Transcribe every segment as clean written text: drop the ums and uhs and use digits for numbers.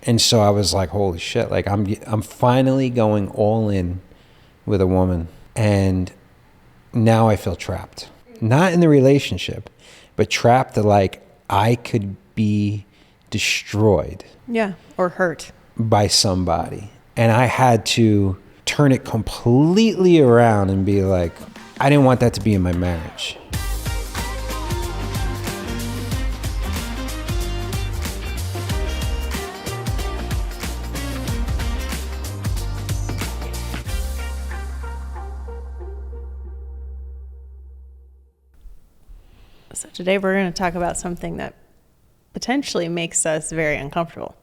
And so I was like, holy shit, like I'm finally going all in with a woman. And now I feel trapped. Not in the relationship, but trapped that like I could be destroyed. Yeah, or hurt. By somebody. And I had to turn it completely around and be like, I didn't want that to be in my marriage. So today we're going to talk about something that potentially makes us very uncomfortable.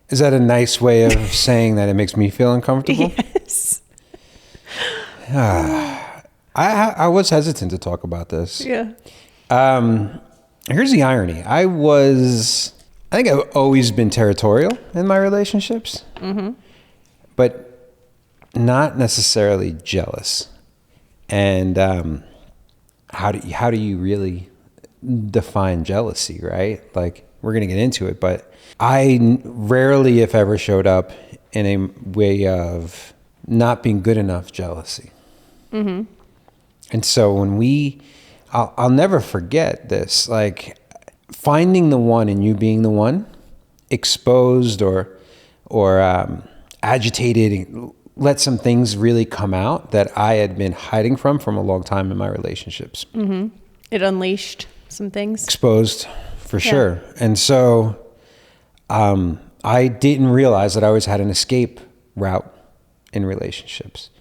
Is that a nice way of saying that it makes me feel uncomfortable? Yes. I was hesitant to talk about this. Yeah. Here's the irony. I think I've always been territorial in my relationships, but not necessarily jealous. And how do you really define jealousy, right? Like, we're going to get into it, but I rarely, if ever, showed up in a way of not being good enough jealousy. Mm-hmm. And so when I'll never forget this, like finding the one and you being the one, exposed or agitated, let some things really come out that I had been hiding from a long time in my relationships. Mm-hmm. It unleashed some things. Exposed, for sure. And so I didn't realize that I always had an escape route in relationships,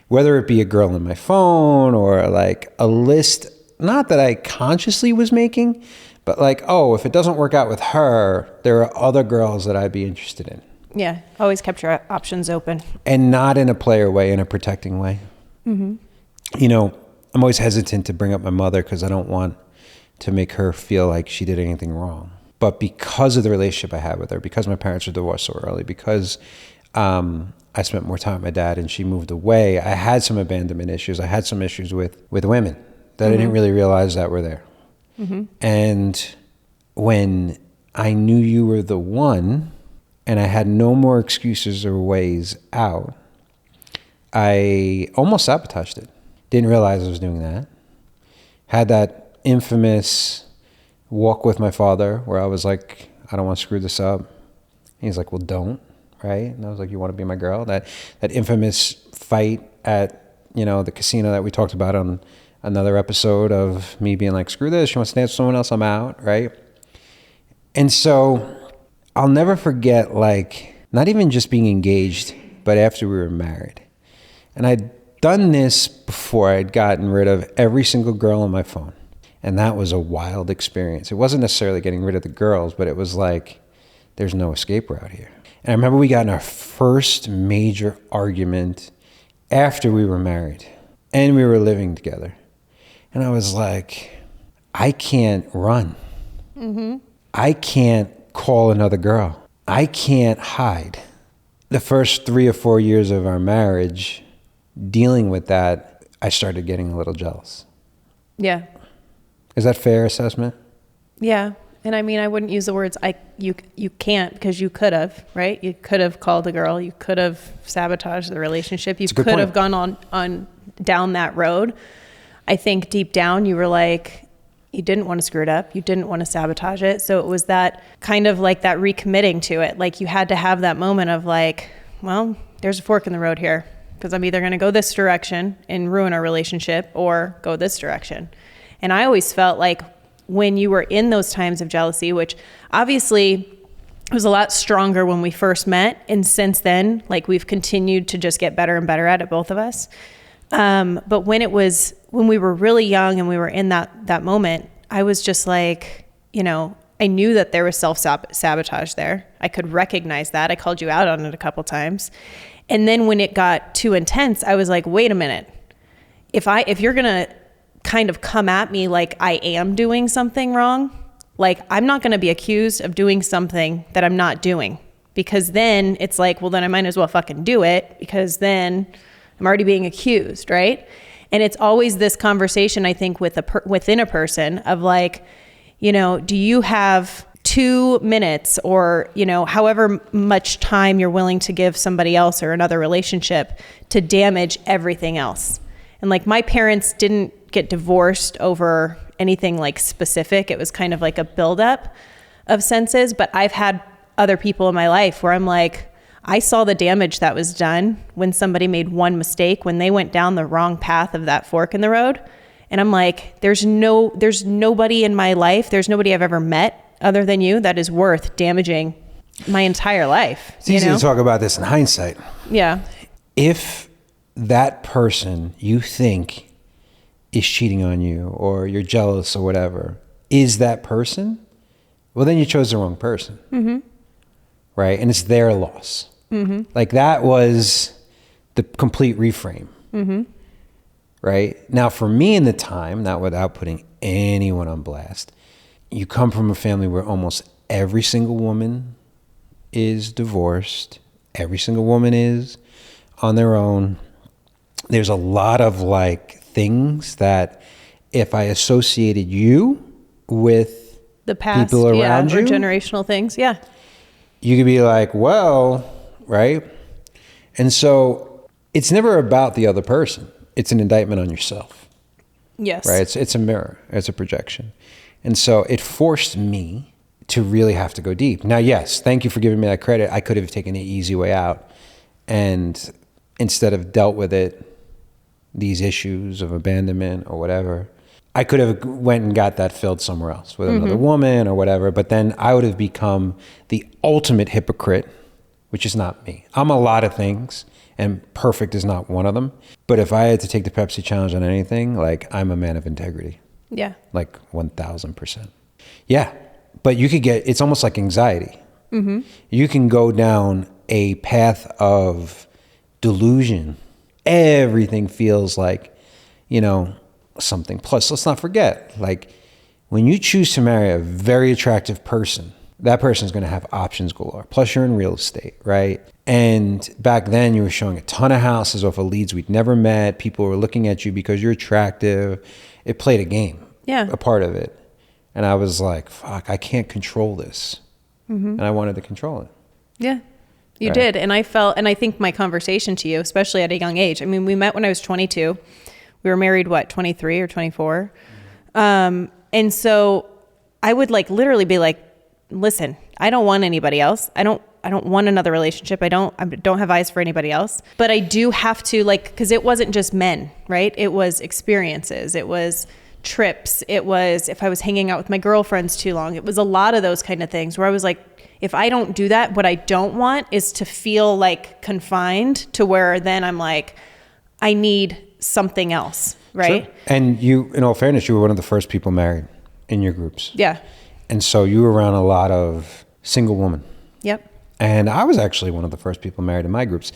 whether it be a girl on my phone or like a list, not that I consciously was making, but like, oh, if it doesn't work out with her, there are other girls that I'd be interested in. Yeah, always kept your options open. And not in a player way, in a protecting way. Mm-hmm. You know, I'm always hesitant to bring up my mother because I don't want to make her feel like she did anything wrong. But because of the relationship I had with her, because my parents were divorced so early, because I spent more time with my dad and she moved away, I had some abandonment issues. I had some issues with women that I didn't really realize that were there. Mm-hmm. And when I knew you were the one and I had no more excuses or ways out, I almost sabotaged it. Didn't realize I was doing that. Had that infamous walk with my father where I was like, I don't want to screw this up. And he's like, well, don't, right? And I was like, you want to be my girl? That infamous fight at, the casino that we talked about on another episode of me being like, screw this, she wants to dance with someone else, I'm out, right? And so I'll never forget, like, not even just being engaged, but after we were married. And I'd done this before. I'd gotten rid of every single girl on my phone. And that was a wild experience. It wasn't necessarily getting rid of the girls, but it was like, there's no escape route here. And I remember we got in our first major argument after we were married and we were living together. And I was like, I can't run. Mm-hmm. I can't call another girl. I can't hide. The first 3 or 4 years of our marriage, dealing with that, I started getting a little jealous. Yeah. Is that fair assessment? Yeah. And I mean, I wouldn't use the words you can't, because you could have, right? You could have called a girl. You could have sabotaged the relationship. You could have gone on down that road. I think deep down you were like, you didn't want to screw it up. You didn't want to sabotage it. So it was that kind of like that recommitting to it. Like you had to have that moment of like, well, there's a fork in the road here, because I'm either going to go this direction and ruin our relationship or go this direction. And I always felt like when you were in those times of jealousy, which obviously was a lot stronger when we first met, and since then, like we've continued to just get better and better at it, both of us. But when we were really young and we were in that moment, I was just like, I knew that there was self-sabotage there. I could recognize that. I called you out on it a couple times. And then when it got too intense, I was like, wait a minute. If you're going to kind of come at me like I am doing something wrong, like I'm not going to be accused of doing something that I'm not doing, because then it's like, well, then I might as well fucking do it, because then I'm already being accused, right? And it's always this conversation, I think, within a person of like, do you have 2 minutes or, you know, however much time you're willing to give somebody else or another relationship to damage everything else. And like my parents didn't get divorced over anything like specific. It was kind of like a buildup of senses. But I've had other people in my life where I'm like, I saw the damage that was done when somebody made one mistake, when they went down the wrong path of that fork in the road. And I'm like, there's nobody in my life, there's nobody I've ever met other than you that is worth damaging my entire life. It's easy to talk about this in hindsight. Yeah. If that person you think is cheating on you or you're jealous or whatever is that person, well, then you chose the wrong person. Mm-hmm. Right? And it's their loss. Mm-hmm. Like that was the complete reframe. Mm-hmm. Right? Now for me in the time, not without putting anyone on blast, you come from a family where almost every single woman is divorced. Every single woman is on their own. There's a lot of like things that if I associated you with the past, people around you, or generational things, you could be like, well, right? And so it's never about the other person. It's an indictment on yourself. Yes. Right? It's a mirror. It's a projection. And so it forced me to really have to go deep. Now, yes, thank you for giving me that credit. I could have taken the easy way out and instead of dealt with it, these issues of abandonment or whatever, I could have went and got that filled somewhere else with another woman or whatever, but then I would have become the ultimate hypocrite, which is not me. I'm a lot of things and perfect is not one of them. But if I had to take the Pepsi challenge on anything, like I'm a man of integrity. Yeah. Like 1000%. Yeah. But you could get, it's almost like anxiety. Mm-hmm. You can go down a path of delusion. Everything feels like, you know, something. Plus, let's not forget, like when you choose to marry a very attractive person, that person's going to have options galore. Plus you're in real estate, right? And back then you were showing a ton of houses off of leads we'd never met. People were looking at you because you're attractive. It played a game, a part of it. And I was like, fuck, I can't control this. Mm-hmm. And I wanted to control it. Yeah. You did. And I felt, and I think my conversation to you, especially at a young age, I mean, we met when I was 22. We were married, 23 or 24? Mm-hmm. And so I would like literally be like, listen, I don't want anybody else. I don't want another relationship. I don't have eyes for anybody else, but I do have to like, cause it wasn't just men, right? It was experiences. It was trips. It was, if I was hanging out with my girlfriends too long, it was a lot of those kind of things where I was like, if I don't do that, what I don't want is to feel like confined to where then I'm like, I need something else. Right. Sure. And you, in all fairness, you were one of the first people married in your groups. Yeah. And so you were around a lot of single women. Yep. And I was actually one of the first people married in my groups.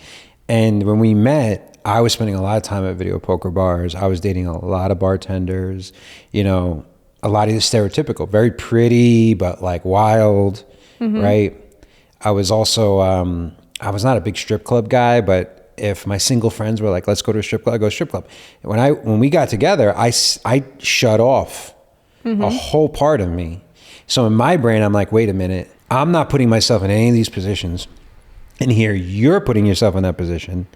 And when we met, I was spending a lot of time at video poker bars. I was dating a lot of bartenders, you know, a lot of the stereotypical, very pretty, but like wild, right? I was also, I was not a big strip club guy, but if my single friends were like, let's go to a strip club, I go to a strip club. When we got together, I shut off a whole part of me. So in my brain, I'm like, wait a minute, I'm not putting myself in any of these positions. And here you're putting yourself in that position.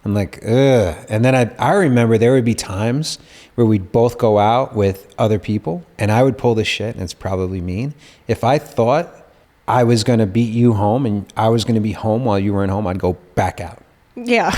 I'm like, ugh. And then I remember there would be times where we'd both go out with other people and I would pull this shit, and it's probably mean. If I thought I was going to beat you home and I was going to be home while you weren't home, I'd go back out. Yeah.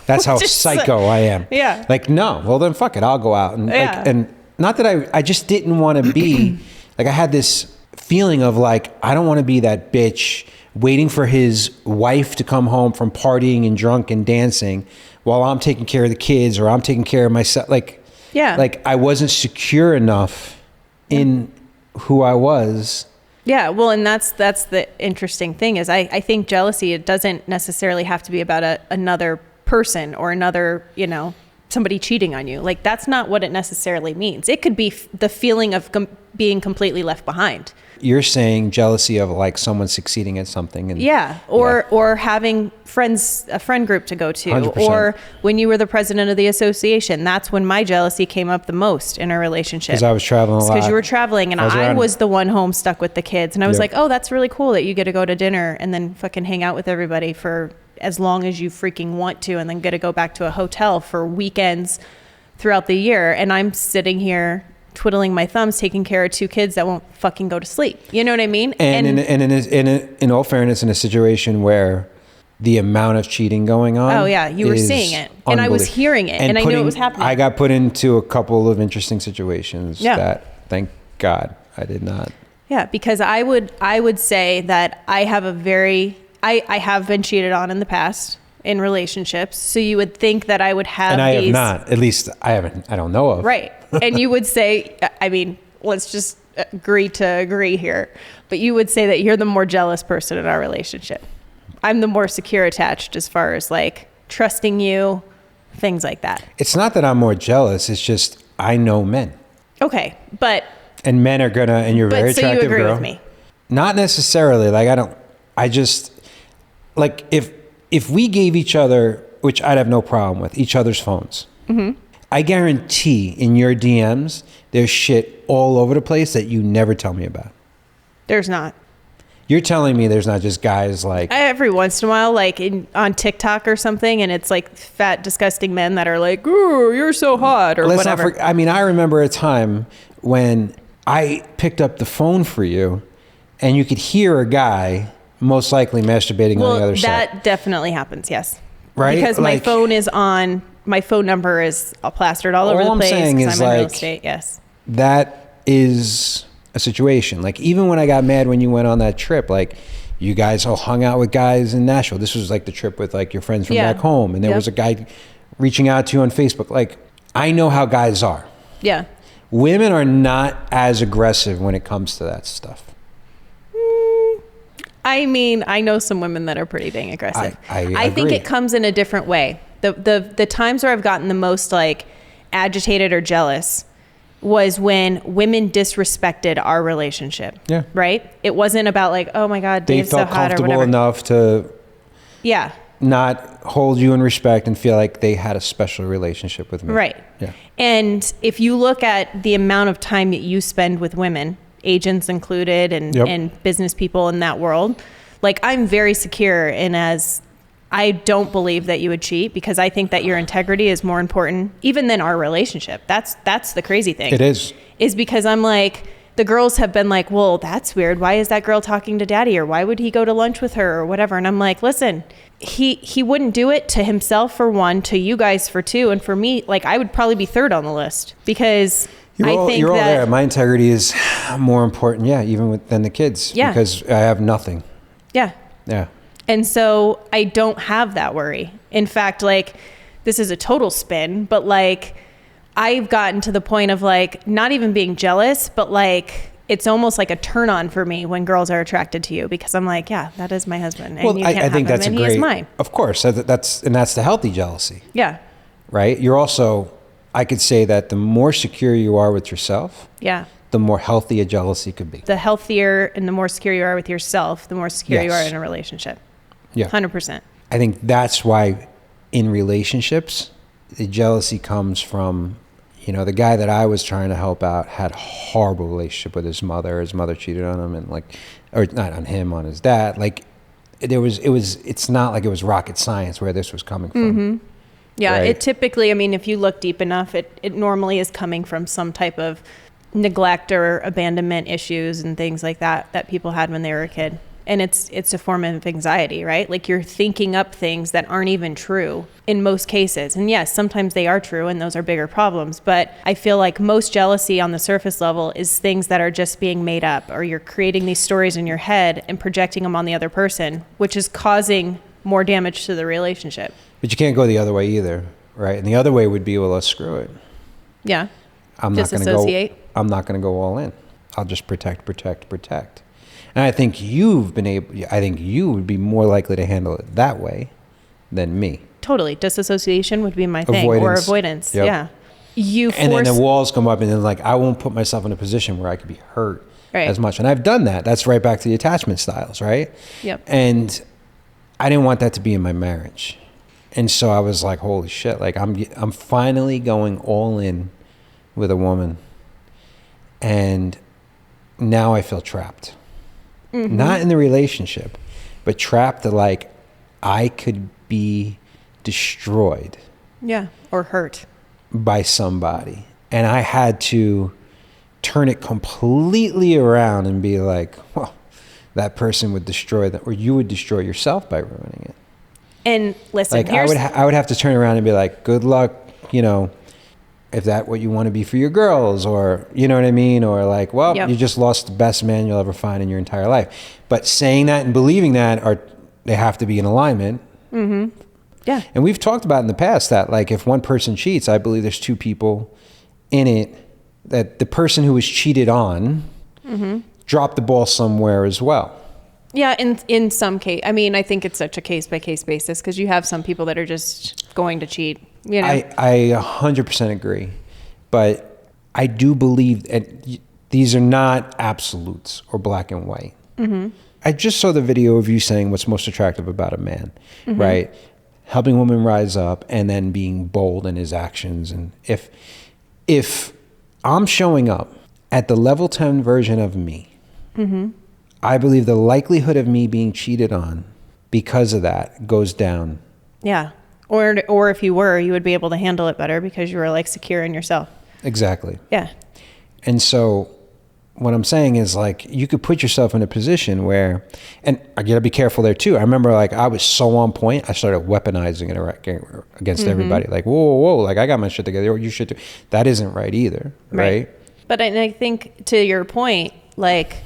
That's how psycho I am. Yeah. Like, no, well then fuck it. I'll go out. And like, and not that I just didn't want to be like, I had this feeling of like, I don't want to be that bitch waiting for his wife to come home from partying and drunk and dancing while I'm taking care of the kids or I'm taking care of myself. Like, like I wasn't secure enough in who I was. Yeah. Well, and that's the interesting thing is I think jealousy, it doesn't necessarily have to be about another person or another, you know, somebody cheating on you. Like, that's not what it necessarily means. It could be the feeling of being completely left behind. You're saying jealousy of like someone succeeding at something. And or having a friend group to go to, 100%. Or when you were the president of the association, that's when my jealousy came up the most in a relationship. Because I was traveling a lot. Because you were traveling and I was the one home stuck with the kids. And I was like, oh, that's really cool that you get to go to dinner and then fucking hang out with everybody for as long as you freaking want to, and then get to go back to a hotel for weekends throughout the year. And I'm sitting here twiddling my thumbs, taking care of 2 kids that won't fucking go to sleep. You know what I mean? And in all fairness, in a situation where the amount of cheating going on. Oh yeah, you were seeing it, and I was hearing it, and I knew it was happening. I got put into a couple of interesting situations that, thank God, I did not. Yeah, because I would say that I have I have been cheated on in the past in relationships. So you would think that I would have and I have not. At least I haven't. I don't know of. Right. And you would say, I mean, let's just agree to agree here. But you would say that you're the more jealous person in our relationship. I'm the more secure attached as far as like trusting you, things like that. It's not that I'm more jealous. It's just I know men. Okay, but and men are gonna, and you're very attractive, so you agree girl. With me? Not necessarily. Like I just like if we gave each other, which I'd have no problem with, each other's phones. Mm-hmm. I guarantee in your DMs there's shit all over the place that you never tell me about. There's not. You're telling me there's not just guys like... Every once in a while, like on TikTok or something, and it's like fat, disgusting men that are like, ooh, you're so hot, or whatever. I mean, I remember a time when I picked up the phone for you, and you could hear a guy most likely masturbating on the other side. That definitely happens, yes. Right? Because my phone is on... My phone number is plastered all over the place because I'm in real estate, yes. That is... a situation. Like even when I got mad when you went on that trip, like you guys all hung out with guys in Nashville. This was like the trip with like your friends from back home, and there was a guy reaching out to you on Facebook. Like I know how guys are. Yeah. Women are not as aggressive when it comes to that stuff. I mean, I know some women that are pretty dang aggressive. I think it comes in a different way. The times where I've gotten the most like agitated or jealous was when women disrespected our relationship. Yeah. Right? It wasn't about like, oh my God, Dave's so hot or whatever. They felt comfortable enough to not hold you in respect and feel like they had a special relationship with me. Right. Yeah. And if you look at the amount of time that you spend with women, agents included and business people in that world, like I'm very secure in as I don't believe that you would cheat because I think that your integrity is more important even than our relationship. That's the crazy thing. It is because I'm like, the girls have been like, well, that's weird. Why is that girl talking to daddy? Or why would he go to lunch with her or whatever? And I'm like, listen, he wouldn't do it to himself for one, to you guys for two. And for me, like I would probably be third on the list because you're all there. My integrity is more important. Yeah. Even than the kids. Yeah. Because I have nothing. Yeah. Yeah. And so I don't have that worry. In fact, like this is a total spin, but like I've gotten to the point of like not even being jealous, but like it's almost like a turn on for me when girls are attracted to you because I'm like, yeah, that is my husband. And well, you can't I think have that's him, a and great, he is mine. Of course. That's the healthy jealousy. Yeah. Right. You're also, I could say that the more secure you are with yourself. Yeah. The more healthy a jealousy could be. The healthier and the more secure you are with yourself, the more secure you are in a relationship. Yeah. 100%. I think that's why in relationships, the jealousy comes from, the guy that I was trying to help out had a horrible relationship with his mother. His mother cheated on him or not on him, on his dad. Like it's not like it was rocket science where this was coming from. Mm-hmm. Yeah. Right? It typically, I mean, if you look deep enough, it normally is coming from some type of neglect or abandonment issues and things like that people had when they were a kid. And it's a form of anxiety, right? Like you're thinking up things that aren't even true in most cases. And yes, sometimes they are true and those are bigger problems. But I feel like most jealousy on the surface level is things that are just being made up, or you're creating these stories in your head and projecting them on the other person, which is causing more damage to the relationship. But you can't go the other way either, right? And the other way would be, well, let's screw it. Yeah. I'm not going to go all in. I'll just protect. And I think you would be more likely to handle it that way than me. totally. Disassociation would be my thing, or avoidance. Yep. Yeah. And then the walls come up, and then like, I won't put myself in a position where I could be hurt as much. And I've done that. That's right back to the attachment styles, right? Yep. And I didn't want that to be in my marriage. And so I was like, holy shit, like I'm finally going all in with a woman. And now I feel trapped. Mm-hmm. Not in the relationship, but trapped that like I could be destroyed. Yeah, or hurt. By somebody. And I had to turn it completely around and be like, well, that person would destroy that, or you would destroy yourself by ruining it. And listen, like I would have to turn around and be like, good luck, you know, if that's what you want to be for your girls, or, you know what I mean? Or like, well, you just lost the best man you'll ever find in your entire life. But saying that and believing that they have to be in alignment. Mm-hmm. Yeah. And we've talked about in the past that like if one person cheats, I believe there's two people in it, that the person who was cheated on dropped the ball somewhere as well. Yeah, in some case. I mean, I think it's such a case-by-case basis, because you have some people that are just going to cheat, you know? I 100% agree. But I do believe that these are not absolutes or black and white. Mm-hmm. I just saw the video of you saying what's most attractive about a man, right? Helping women rise up and then being bold in his actions. And if I'm showing up at the level 10 version of me, I believe the likelihood of me being cheated on because of that goes down. Yeah. Or if you were, you would be able to handle it better because you were like secure in yourself. Exactly. Yeah. And so what I'm saying is like, you could put yourself in a position where, and I gotta be careful there too. I remember like I was so on point, I started weaponizing it against everybody. Like, whoa, like I got my shit together, you should too. That isn't right either, right? But I think to your point, like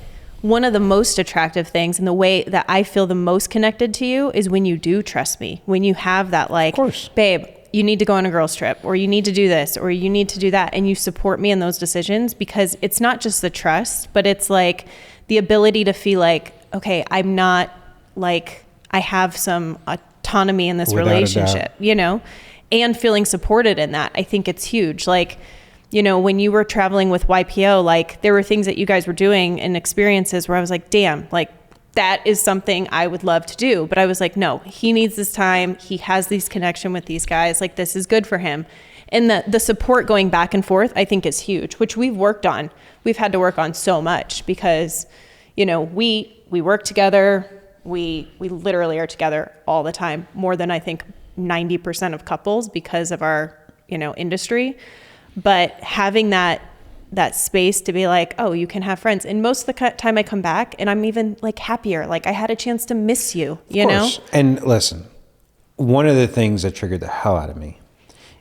one of the most attractive things and the way that I feel the most connected to you is when you do trust me, when you have that like, babe, you need to go on a girls trip, or you need to do this, or you need to do that. And you support me in those decisions, because it's not just the trust, but it's like the ability to feel like, okay, I'm not like, I have some autonomy in this relationship, you know, and feeling supported in that. I think it's huge. Like, you know, when you were traveling with YPO, like there were things that you guys were doing and experiences where I was like, damn, like that is something I would love to do. But I was like, no, he needs this time. He has this connection with these guys. Like this is good for him. And the support going back and forth, I think is huge, which we've worked on. We've had to work on so much because, you know, we work together. We literally are together all the time, more than I think 90% of couples because of our, you know, industry. But having that space to be like, oh, you can have friends. And most of the time I come back and I'm even like happier. Like I had a chance to miss you, you know? And listen, one of the things that triggered the hell out of me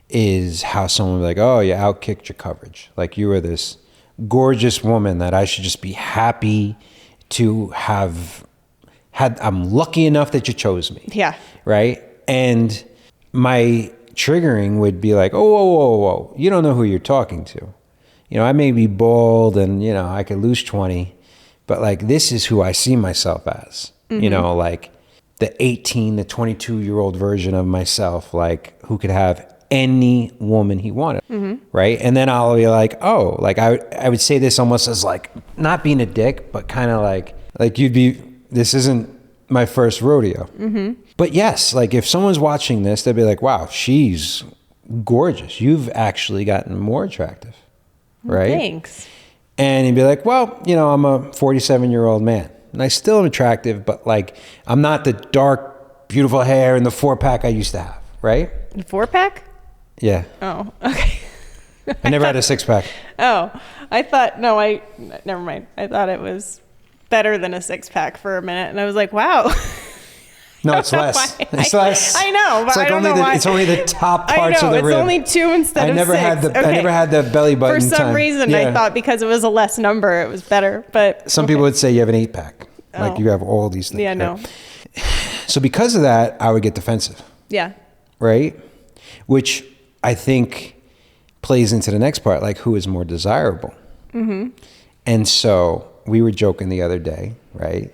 is how someone would be like, oh, you outkicked your coverage. Like you were this gorgeous woman that I should just be happy to have had. I'm lucky enough that you chose me. Yeah. Right. And my triggering would be like, oh, whoa, you don't know who you're talking to. You know, I may be bald and, you know, I could lose 20, but like, this is who I see myself as, you know, like the 18 to 22-year-old version of myself, like who could have any woman he wanted. Right. And then I'll be like, oh, like I would say this almost as like not being a dick, but kind of like this isn't my first rodeo. But yes, like if someone's watching this, they'll be like, wow, she's gorgeous. You've actually gotten more attractive. Right? Thanks. And he'd be like, well, you know, I'm a 47-year-old man and I still am attractive, but like, I'm not the dark, beautiful hair and the 4-pack I used to have. Right? The 4-pack? Yeah. Oh, okay. I never had a 6-pack. Oh, never mind. I thought it was better than a 6-pack for a minute. And I was like, wow. No, it's less. It's less. I know, but it's like I don't know why. It's only the top parts of the rib. It's only 2 instead of 6. I never had the belly button. For some reason, I thought because it was a less number, it was better. But some people would say you have an 8-pack. Like you have all these things. Yeah, no. So because of that, I would get defensive. Yeah. Right? Which I think plays into the next part, like who is more desirable. And so we were joking the other day, right?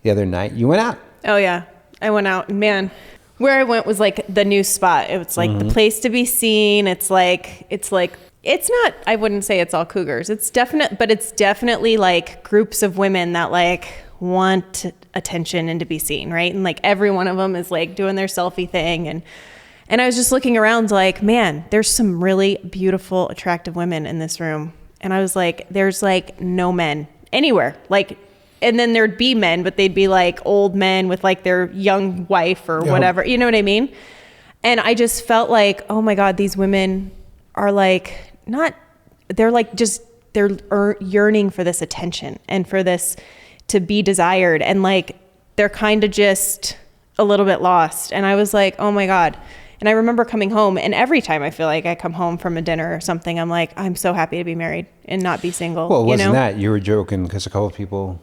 The other night, you went out. Oh, yeah. I went out and man, Where I went was like the new spot. It was like the place to be seen. It's not, I wouldn't say it's all cougars. It's definitely like groups of women that like want attention and to be seen, right? And like every one of them is like doing their selfie thing. And I was just looking around like, man, there's some really beautiful, attractive women in this room. And I was like, there's like no men anywhere. Like, and then there'd be men, but they'd be like old men with like their young wife or whatever. You know what I mean? And I just felt like, oh my God, these women are like, they're yearning for this attention and for this to be desired. And like, they're kind of just a little bit lost. And I was like, oh my God. And I remember coming home, and every time I feel like I come home from a dinner or something, I'm like, I'm so happy to be married and not be single. Well, it wasn't that. You were joking because a couple of people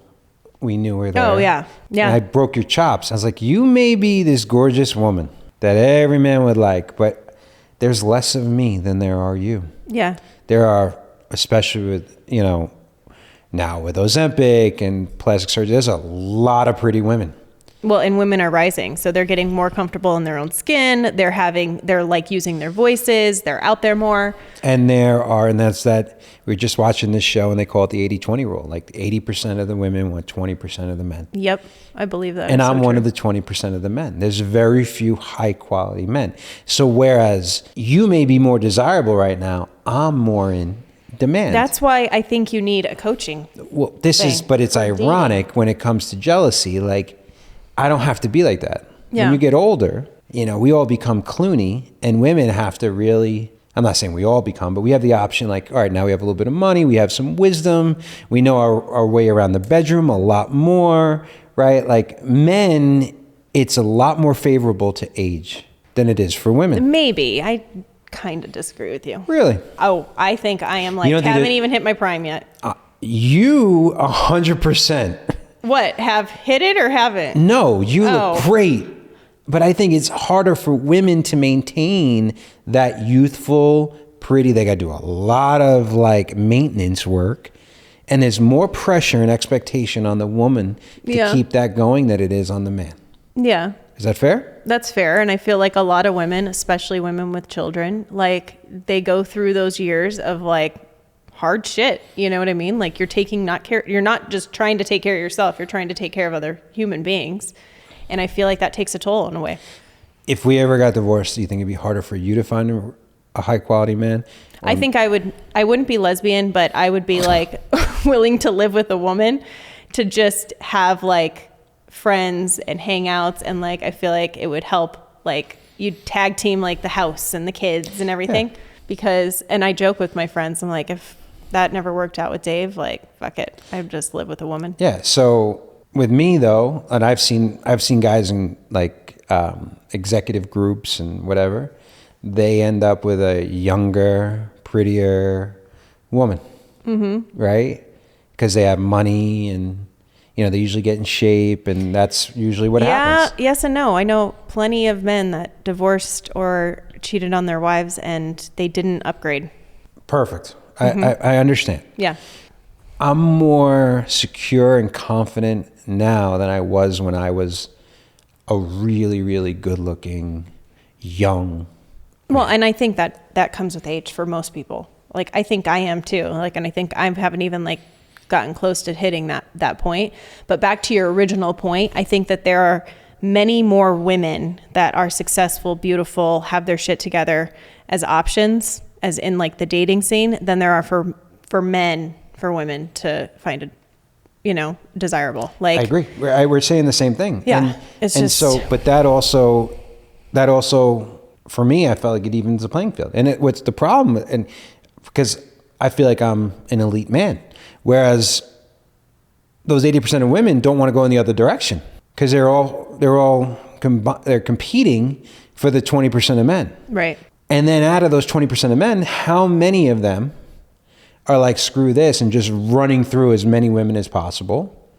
we knew were there. Oh, yeah. Yeah. And I broke your chops. I was like, you may be this gorgeous woman that every man would like, but there's less of me than there are you. Yeah. There are, especially with, now with Ozempic and plastic surgery, there's a lot of pretty women. Well, and women are rising. So they're getting more comfortable in their own skin. They're like using their voices. They're out there more. And that's that, we were just watching this show and they call it the 80-20 rule. Like 80% of the women want 20% of the men. Yep. I believe that. And I'm one of the 20% of the men. There's very few high quality men. So whereas you may be more desirable right now, I'm more in demand. That's why I think you need a coaching. Well, but it's ironic when it comes to jealousy. Like, I don't have to be like that. Yeah. When you get older, we all become Clooney, and women have to really, I'm not saying we all become, but we have the option like, all right, now we have a little bit of money, we have some wisdom, we know our way around the bedroom a lot more, right? Like men, it's a lot more favorable to age than it is for women. Maybe. I kind of disagree with you. Really? Oh, I think I am like, haven't even hit my prime yet. You 100%. What, have hit it or haven't? No, you look great. But I think it's harder for women to maintain that youthful, pretty. They got to do a lot of like maintenance work. And there's more pressure and expectation on the woman to keep that going than it is on the man. Yeah. Is that fair? That's fair. And I feel like a lot of women, especially women with children, like they go through those years of like hard shit. You know what I mean? Like you're not just trying to take care of yourself. You're trying to take care of other human beings. And I feel like that takes a toll in a way. If we ever got divorced, do you think it'd be harder for you to find a high quality man? I think I wouldn't be lesbian, but I would be like willing to live with a woman to just have like friends and hangouts. And like, I feel like it would help, like you'd tag team like the house and the kids and everything. Yeah. And I joke with my friends, I'm like, if that never worked out with Dave, like, fuck it. I'd just live with a woman. Yeah. So with me though, and I've seen guys in like executive groups and whatever, they end up with a younger, prettier woman, right? Because they have money and, they usually get in shape, and that's usually what happens. Yeah, yes and no. I know plenty of men that divorced or cheated on their wives and they didn't upgrade. Perfect. I understand. Yeah. I'm more secure and confident now than I was when I was a really, really good looking, young. Well, and I think that comes with age for most people. Like, I think I am too. Like, and I think I haven't even like gotten close to hitting that point. But back to your original point, I think that there are many more women that are successful, beautiful, have their shit together as options, as in like the dating scene, than there are for women to find it, desirable. Like, I agree. We're saying the same thing. Yeah. But that also, for me, I felt like it evens the playing field. And what's the problem? And because I feel like I'm an elite man, whereas those 80% of women don't want to go in the other direction because they're competing for the 20% of men. Right. And then out of those 20% of men, how many of them are like, screw this, and just running through as many women as possible?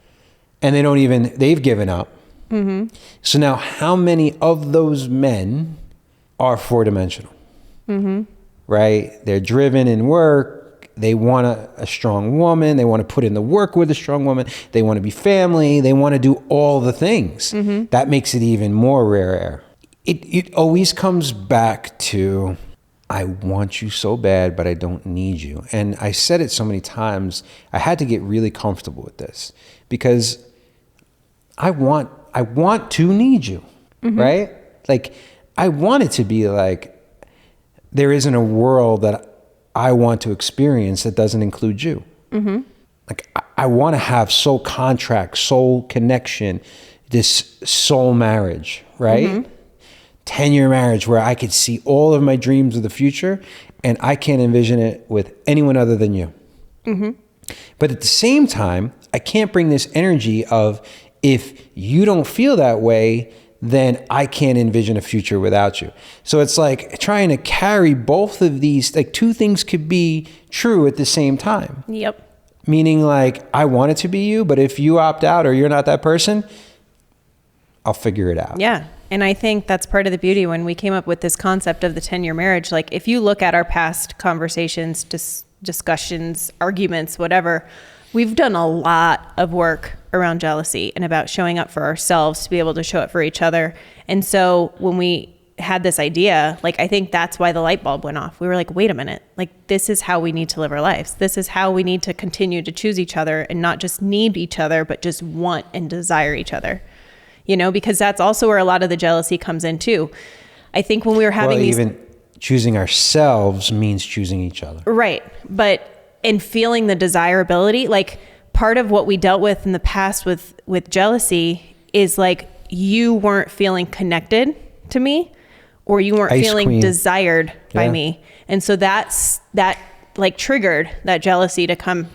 And they've given up. Mm-hmm. So now how many of those men are four-dimensional? Mm-hmm. Right? They're driven in work. They want a strong woman. They want to put in the work with a strong woman. They want to be family. They want to do all the things. Mm-hmm. That makes it even more rare air. It always comes back to, I want you so bad, but I don't need you. And I said it so many times, I had to get really comfortable with this because I want to need you, right? Like, I want it to be like, there isn't a world that I want to experience that doesn't include you. Like, I want to have soul contract, soul connection, this soul marriage, right? 10-year marriage where I could see all of my dreams of the future and I can't envision it with anyone other than you. But at the same time, I can't bring this energy of, if you don't feel that way, then I can't envision a future without you. So it's like trying to carry both of these, like two things could be true at the same time. Yep. Meaning like, I want it to be you, but if you opt out or you're not that person, I'll figure it out. Yeah. And I think that's part of the beauty when we came up with this concept of the 10-year marriage. Like, if you look at our past conversations, discussions, arguments, whatever, we've done a lot of work around jealousy and about showing up for ourselves to be able to show up for each other. And so when we had this idea, like, I think that's why the light bulb went off. We were like, wait a minute, like, this is how we need to live our lives. This is how we need to continue to choose each other and not just need each other, but just want and desire each other. You know, because that's also where a lot of the jealousy comes in too. I think when we were having even choosing ourselves means choosing each other. Right. But in feeling the desirability, like, part of what we dealt with in the past with jealousy is like, you weren't feeling connected to me, or you weren't feeling desired by me. And so that like triggered that jealousy to come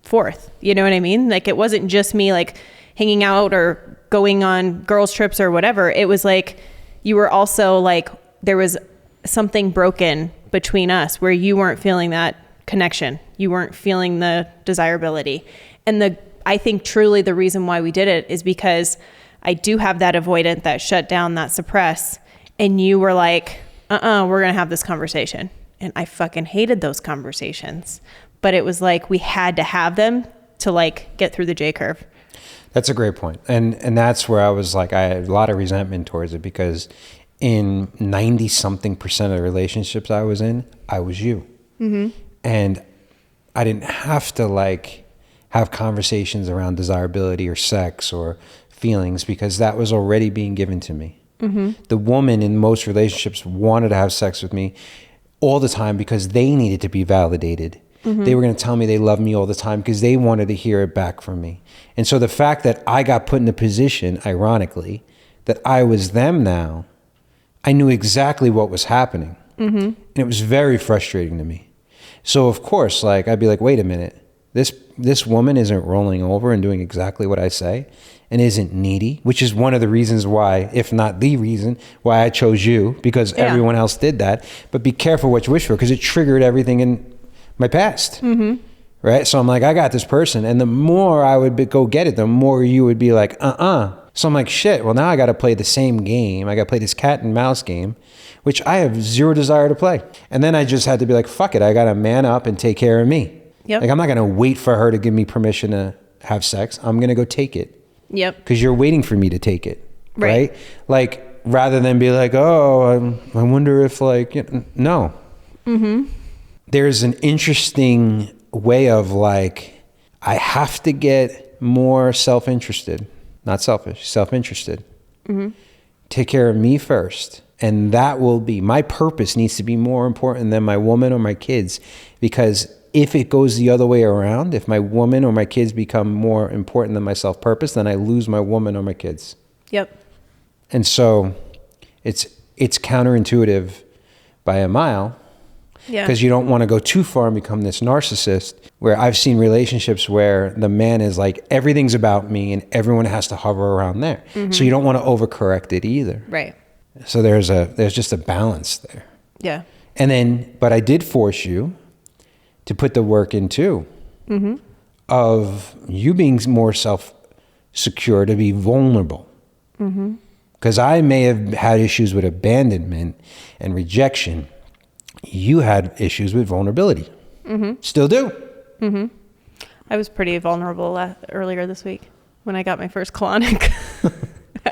forth. You know what I mean? Like, it wasn't just me like hanging out or going on girls trips or whatever. It was like, you were also like, there was something broken between us where you weren't feeling that connection. You weren't feeling the desirability. And I think truly the reason why we did it is because I do have that avoidant, that shut down, that suppress. And you were like, we're going to have this conversation. And I fucking hated those conversations, but it was like, we had to have them to like get through the J curve. That's a great point. And that's where I was like, I had a lot of resentment towards it because in 90-something% of the relationships I was in, I was you. And I didn't have to like have conversations around desirability or sex or feelings because that was already being given to me. The woman in most relationships wanted to have sex with me all the time because they needed to be validated. They were going to tell me they love me all the time because they wanted to hear it back from me. And so the fact that I got put in a position, ironically, that I was them now, I knew exactly what was happening. And it was very frustrating to me. So of course, like, I'd be like, wait a minute, this woman isn't rolling over and doing exactly what I say and isn't needy, which is one of the reasons why, if not the reason, why I chose you, because everyone else did that. But be careful what you wish for, because it triggered everything in my past. Right? So I'm like, I got this person. And the more I would go get it, the more you would be like, So I'm like, shit, well, now I got to play the same game. I got to play this cat and mouse game, which I have zero desire to play. And then I just had to be like, fuck it. I got to man up and take care of me. Like, I'm not going to wait for her to give me permission to have sex. I'm going to go take it. Because you're waiting for me to take it. Right? Like, rather than be like, oh, I wonder if like, no. There's an interesting way of like, I have to get more self-interested, not selfish, self-interested. Take care of me first. And that will be, my purpose needs to be more important than my woman or my kids. Because if it goes the other way around, if my woman or my kids become more important than my self-purpose, then I lose my woman or my kids. And so it's counterintuitive by a mile. Because you don't want to go too far and become this narcissist, where I've seen relationships where the man is like, everything's about me and everyone has to hover around there. So you don't want to overcorrect it either. So there's just a balance there. And then, but I did force you to put the work in too, of you being more self-secure, to be vulnerable. Because I may have had issues with abandonment and rejection. You had issues with vulnerability. Still do. I was pretty vulnerable earlier this week when I got my first colonic.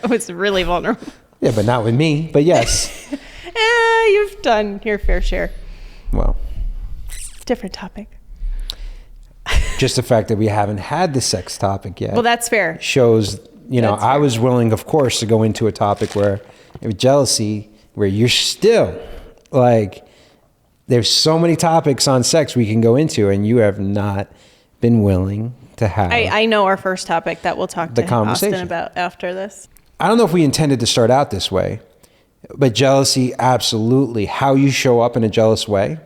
I was really vulnerable. Yeah, but not with me. But yes. You've done your fair share. Well. Different topic. Just the fact that we haven't had the sex topic yet. Well, that's fair. Shows, I was willing, of course, to go into a topic where with jealousy, where you're still like, there's so many topics on sex we can go into, and you have not been willing to have. I know our first topic that we'll talk to Austin about after this. I don't know if we intended to start out this way, but jealousy, absolutely. How you show up in a jealous way,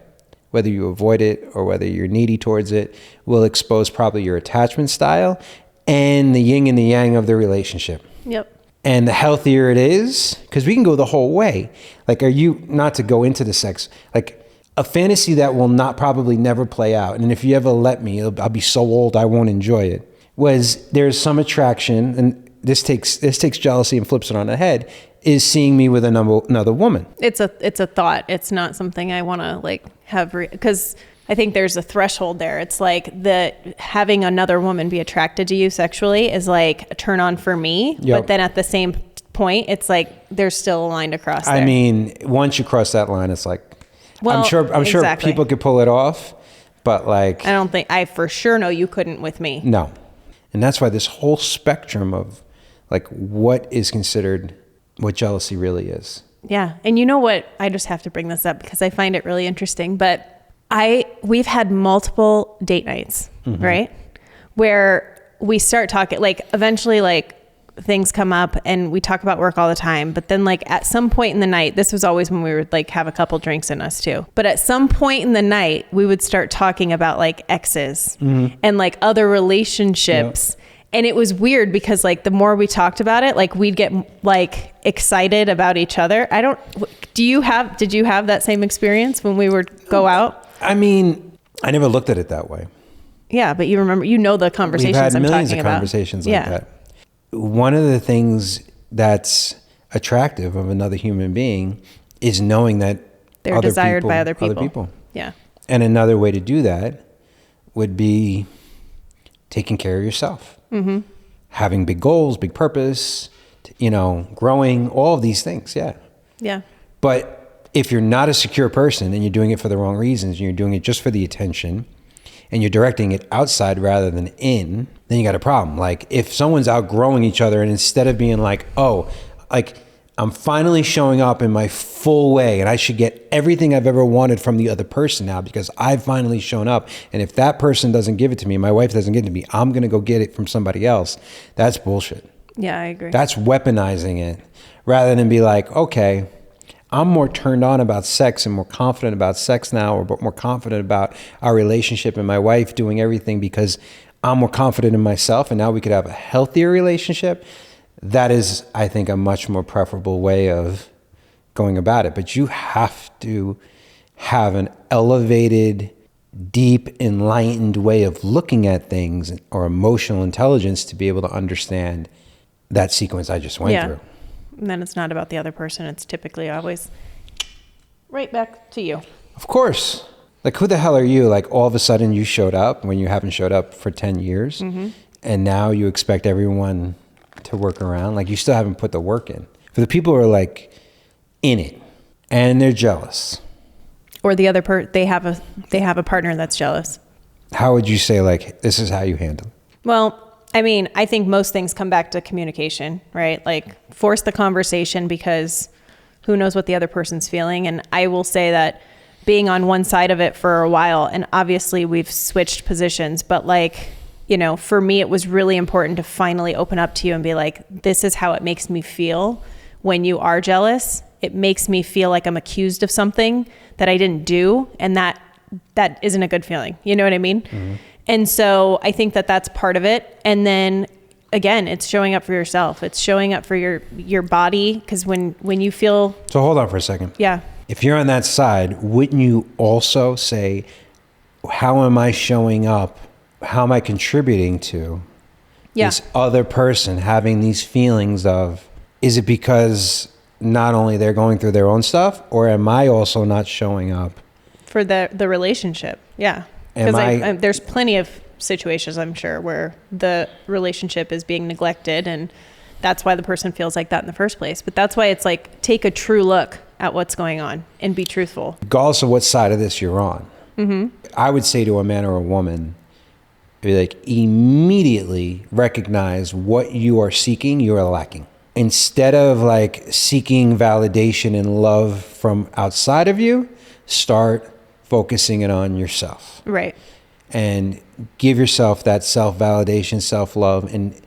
whether you avoid it or whether you're needy towards it, will expose probably your attachment style and the yin and the yang of the relationship. Yep. And the healthier it is, because we can go the whole way. Like, are you, not to go into the sex, like a fantasy that will not probably never play out. And if you ever let me, I'll be so old I won't enjoy it. Was there's some attraction, and this takes jealousy and flips it on the head, is seeing me with another woman. It's a thought. It's not something I want to like have, because I think there's a threshold there. It's like having another woman be attracted to you sexually is like a turn on for me. Yep. But then at the same point, it's like there's still a line to cross there. I mean, once you cross that line, it's like, well, I'm sure people could pull it off, but like, I for sure know you couldn't with me. No. And that's why this whole spectrum of like what is considered what jealousy really is. Yeah. And you know what? I just have to bring this up because I find it really interesting, but we've had multiple date nights, mm-hmm. right? Where we start talking, like eventually like things come up and we talk about work all the time. But then like at some point in the night, this was always when we would like have a couple drinks in us too. But at some point in the night, we would start talking about like exes mm-hmm. and like other relationships. Yep. And it was weird because like the more we talked about it, like we'd get like excited about each other. Did you have that same experience when we would go out? I mean, I never looked at it that way. Yeah, but you remember, the conversations I'm talking about. We've had millions of conversations like that. One of the things that's attractive of another human being is knowing that they're desired by other people. Yeah. And another way to do that would be taking care of yourself. Mm-hmm. Having big goals, big purpose, growing, all of these things. Yeah. Yeah. But if you're not a secure person and you're doing it for the wrong reasons, and you're doing it just for the attention, and you're directing it outside rather than in, then you got a problem. Like if someone's outgrowing each other, and instead of being like, oh, like I'm finally showing up in my full way and I should get everything I've ever wanted from the other person now because I've finally shown up. And if that person doesn't give it to me, my wife doesn't give it to me, I'm going to go get it from somebody else. That's bullshit. Yeah, I agree. That's weaponizing it rather than be like, okay, I'm more turned on about sex and more confident about sex now, or more confident about our relationship and my wife doing everything because I'm more confident in myself, and now we could have a healthier relationship. That is, I think, a much more preferable way of going about it. But you have to have an elevated, deep, enlightened way of looking at things or emotional intelligence to be able to understand that sequence I just went through. And then it's not about the other person. It's typically always right back to you. Of course. Like, who the hell are you? Like, all of a sudden you showed up when you haven't showed up for 10 years. Mm-hmm. And now you expect everyone to work around. Like, you still haven't put the work in. For the people who are like in it and they're jealous. Or the other they have a partner that's jealous. How would you say, like, this is how you handle it? Well, I mean, I think most things come back to communication, right? Like, force the conversation because who knows what the other person's feeling. And I will say that being on one side of it for a while, and obviously we've switched positions, but like, for me, it was really important to finally open up to you and be like, this is how it makes me feel when you are jealous. It makes me feel like I'm accused of something that I didn't do. And that isn't a good feeling. You know what I mean? Mm-hmm. And so I think that that's part of it. And then again, it's showing up for yourself. It's showing up for your body. Because when you feel... So hold on for a second. Yeah. If you're on that side, wouldn't you also say, how am I showing up? How am I contributing to this other person having these feelings of, is it because not only they're going through their own stuff, or am I also not showing up? For the relationship. Yeah. Because there's plenty of situations, I'm sure, where the relationship is being neglected and that's why the person feels like that in the first place. But that's why it's like, take a true look at what's going on and be truthful. Regardless of what side of this you're on. I would say to a man or a woman, be like, immediately recognize what you are seeking, you are lacking. Instead of like seeking validation and love from outside of you, start focusing it on yourself. Right. And give yourself that self-validation, self-love, and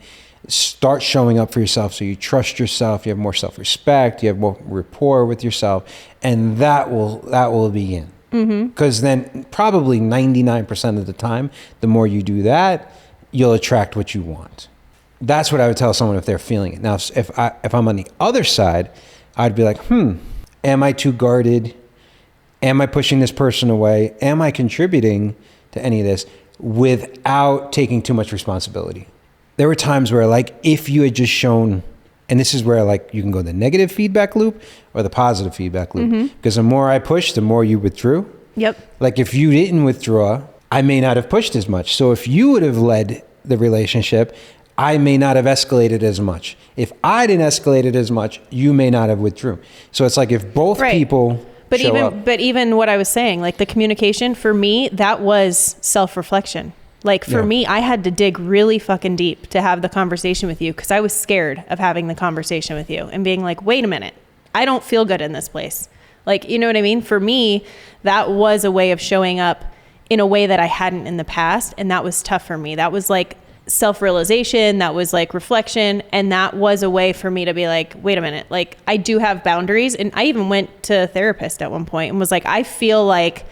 start showing up for yourself so you trust yourself, you have more self-respect, you have more rapport with yourself, and that will begin. Because then probably 99% of the time, the more you do that, you'll attract what you want. That's what I would tell someone if they're feeling it. Now, if I'm on the other side, I'd be like, am I too guarded? Am I pushing this person away? Am I contributing to any of this without taking too much responsibility? There were times where, like, if you had just shown, and this is where, like, you can go the negative feedback loop or the positive feedback loop. Because the more I pushed, the more you withdrew. Yep. Like, if you didn't withdraw, I may not have pushed as much. So if you would have led the relationship, I may not have escalated as much. If I didn't escalate it as much, you may not have withdrew. So it's like if both people show up. But even what I was saying, like the communication, for me, that was self-reflection. Like for me, I had to dig really fucking deep to have the conversation with you because I was scared of having the conversation with you and being like, wait a minute, I don't feel good in this place. Like, you know what I mean? For me, that was a way of showing up in a way that I hadn't in the past. And that was tough for me. That was like self-realization. That was like reflection. And that was a way for me to be like, wait a minute, like I do have boundaries. And I even went to a therapist at one point and was like, I feel like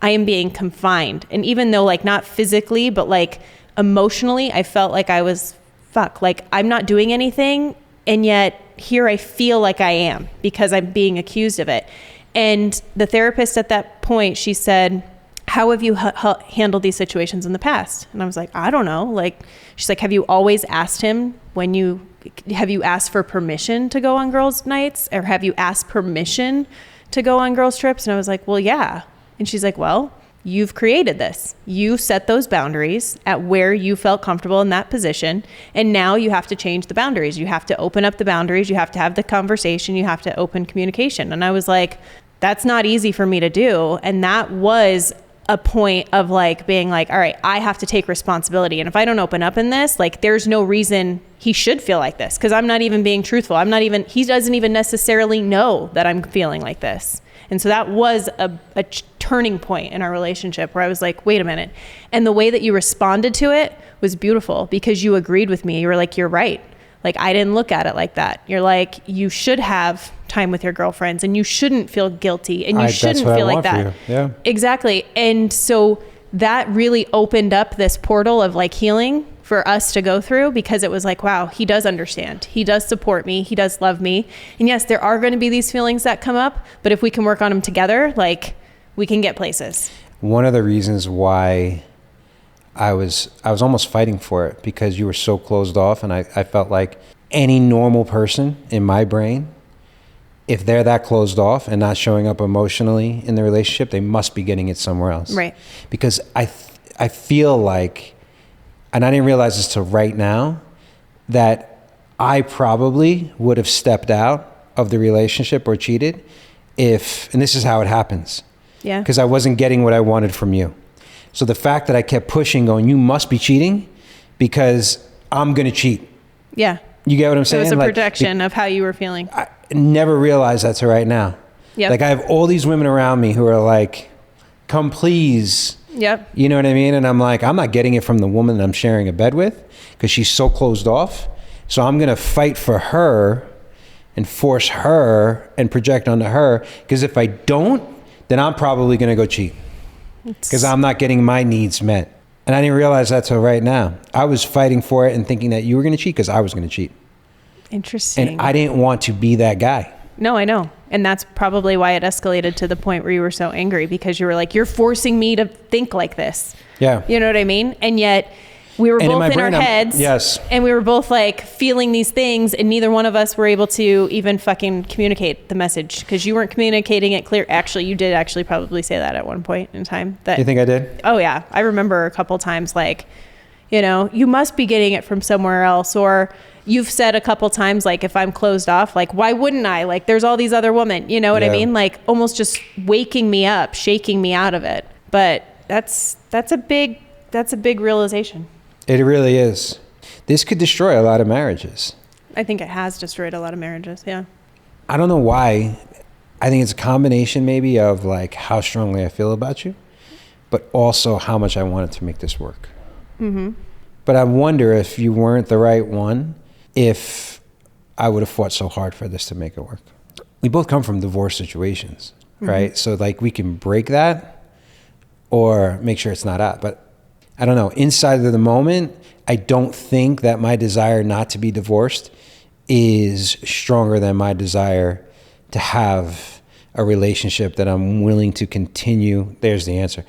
I am being confined. And even though like not physically, but like emotionally, I felt like I was like I'm not doing anything. And yet here I feel like I am because I'm being accused of it. And the therapist at that point, she said, how have you handled these situations in the past? And I was like, I don't know. Like, she's like, have you always asked him have you asked for permission to go on girls' nights? Or have you asked permission to go on girls' trips? And I was like, well, yeah. And she's like, well, you've created this. You set those boundaries at where you felt comfortable in that position. And now you have to change the boundaries. You have to open up the boundaries. You have to have the conversation. You have to open communication. And I was like, that's not easy for me to do. And that was a point of like being like, all right, I have to take responsibility. And if I don't open up in this, like there's no reason he should feel like this because I'm not even being truthful. He doesn't even necessarily know that I'm feeling like this. And so that was a turning point in our relationship where I was like, wait a minute. And the way that you responded to it was beautiful because you agreed with me. You were like, you're right. Like, I didn't look at it like that. You're like, you should have time with your girlfriends and you shouldn't feel guilty and you shouldn't feel like that. Yeah, exactly. And so that really opened up this portal of like healing for us to go through because it was like, wow, he does understand. He does support me. He does love me. And yes, there are going to be these feelings that come up, but if we can work on them together, like we can get places. One of the reasons why I was almost fighting for it because you were so closed off, and I felt like any normal person in my brain, if they're that closed off and not showing up emotionally in the relationship, they must be getting it somewhere else. Right. Because I feel like, and I didn't realize this till right now, that I probably would have stepped out of the relationship or cheated if, and this is how it happens. Yeah. Because I wasn't getting what I wanted from you. So the fact that I kept pushing, going, you must be cheating because I'm going to cheat. Yeah. You get what I'm saying? It was a projection of how you were feeling. I never realized that till right now. Yep. Like I have all these women around me who are like, come please. Yep. You know what I mean? And I'm like, I'm not getting it from the woman that I'm sharing a bed with because she's so closed off. So I'm going to fight for her and force her and project onto her. Because if I don't, then I'm probably going to go cheat. Because I'm not getting my needs met. And I didn't realize that till right now. I was fighting for it and thinking that you were going to cheat because I was going to cheat. Interesting. And I didn't want to be that guy. No, I know. And that's probably why it escalated to the point where you were so angry because you were like, you're forcing me to think like this. Yeah. You know what I mean? And yet we were both in our heads. Yes. And we were both like feeling these things and neither one of us were able to even fucking communicate the message because you weren't communicating it clear. Actually, you did actually probably say that at one point in time. That, you think I did? Oh yeah. I remember a couple times like, you know, you must be getting it from somewhere else or you've said a couple times, like, if I'm closed off, like, why wouldn't I? Like, there's all these other women, you know what I mean? Like, almost just waking me up, shaking me out of it. But that's a big realization. It really is. This could destroy a lot of marriages. I think it has destroyed a lot of marriages. Yeah. I don't know why. I think it's a combination maybe of like how strongly I feel about you, but also how much I wanted to make this work. Mm-hmm. But I wonder if you weren't the right one, if I would have fought so hard for this to make it work. We both come from divorce situations, right? So like we can break that or make sure it's not out. But I don't know, inside of the moment, I don't think that my desire not to be divorced is stronger than my desire to have a relationship that I'm willing to continue. There's the answer.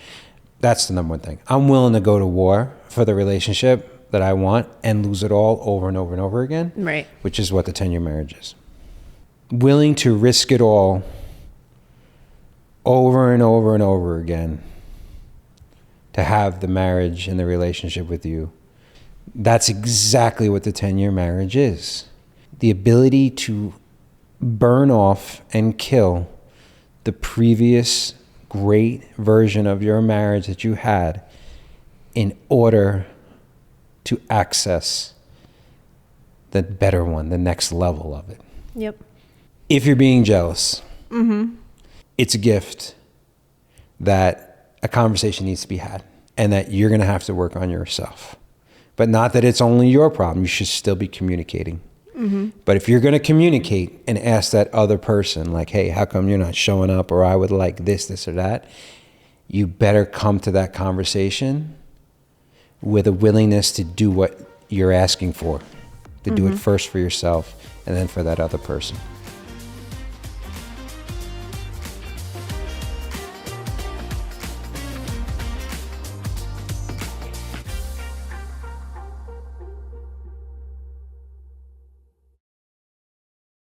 That's the number one thing. I'm willing to go to war for the relationship that I want and lose it all over and over and over again. Right. Which is what the 10-year marriage is. Willing to risk it all over and over and over again to have the marriage and the relationship with you. That's exactly what the 10-year marriage is. The ability to burn off and kill the previous great version of your marriage that you had in order to access the better one, the next level of it. Yep. If you're being jealous, it's a gift that a conversation needs to be had and that you're going to have to work on yourself. But not that it's only your problem. You should still be communicating. But if you're going to communicate and ask that other person, like, hey, how come you're not showing up? Or I would like this or that. You better come to that conversation with a willingness to do what you're asking for, to do it first for yourself and then for that other person.